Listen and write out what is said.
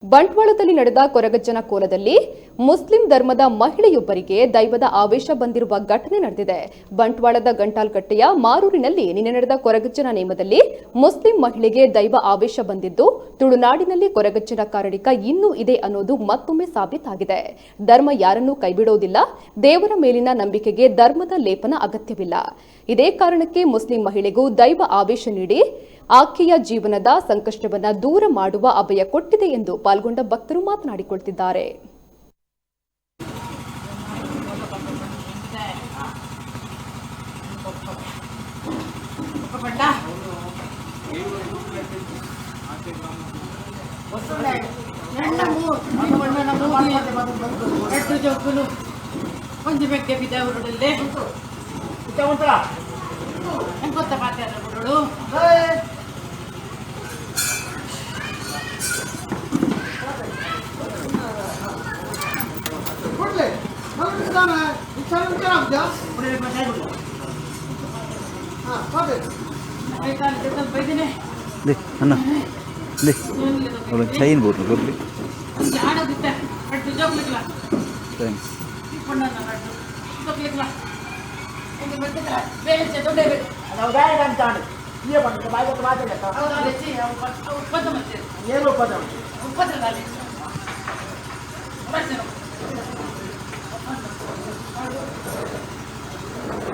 ಬಂಟ್ವಾಳದಲ್ಲಿ ನಡೆದ ಕೊರಗಜ್ಜನ ಕೋಲದಲ್ಲಿ ಮುಸ್ಲಿಂ ಧರ್ಮದ ಮಹಿಳೆಯೊಬ್ಬರಿಗೆ ದೈವದ ಆವೇಶ ಬಂದಿರುವ ಘಟನೆ ನಡೆದಿದೆ. ಬಂಟ್ವಾಳದ ಗಂಟಾಲ್ಕಟ್ಟೆಯ ಮಾರೂರಿನಲ್ಲಿ ನಿನ್ನೆ ನಡೆದ ಕೊರಗಜ್ಜನ ನೇಮದಲ್ಲಿ ಮುಸ್ಲಿಂ ಮಹಿಳೆಗೆ ದೈವ ಆವೇಶ ಬಂದಿದ್ದು, ತುಳುನಾಡಿನಲ್ಲಿ ಕೊರಗಜ್ಜನ ಕಾರಣಿಕ ಇನ್ನೂ ಇದೆ ಅನ್ನೋದು ಮತ್ತೊಮ್ಮೆ ಸಾಬೀತಾಗಿದೆ. ಧರ್ಮ ಯಾರನ್ನೂ ಕೈಬಿಡೋದಿಲ್ಲ, ದೇವರ ಮೇಲಿನ ನಂಬಿಕೆಗೆ ಧರ್ಮದ ಲೇಪನ ಅಗತ್ಯವಿಲ್ಲ. ಇದೇ ಕಾರಣಕ್ಕೆ ಮುಸ್ಲಿಂ ಮಹಿಳೆಗೂ ದೈವ ಆವೇಶ ನೀಡಿ ಆಕೆಯ ಜೀವನದ ಸಂಕಷ್ಟವನ್ನ ದೂರ ಮಾಡುವ ಅಭಯ ಕೊಟ್ಟಿದೆ ಎಂದು ಪಾಲ್ಗೊಂಡ ಭಕ್ತರು ಮಾತನಾಡಿಕೊಳ್ಳುತ್ತಿದ್ದಾರೆ. ಚೈನ್ ಬೋರ್ಡ್ ಏನು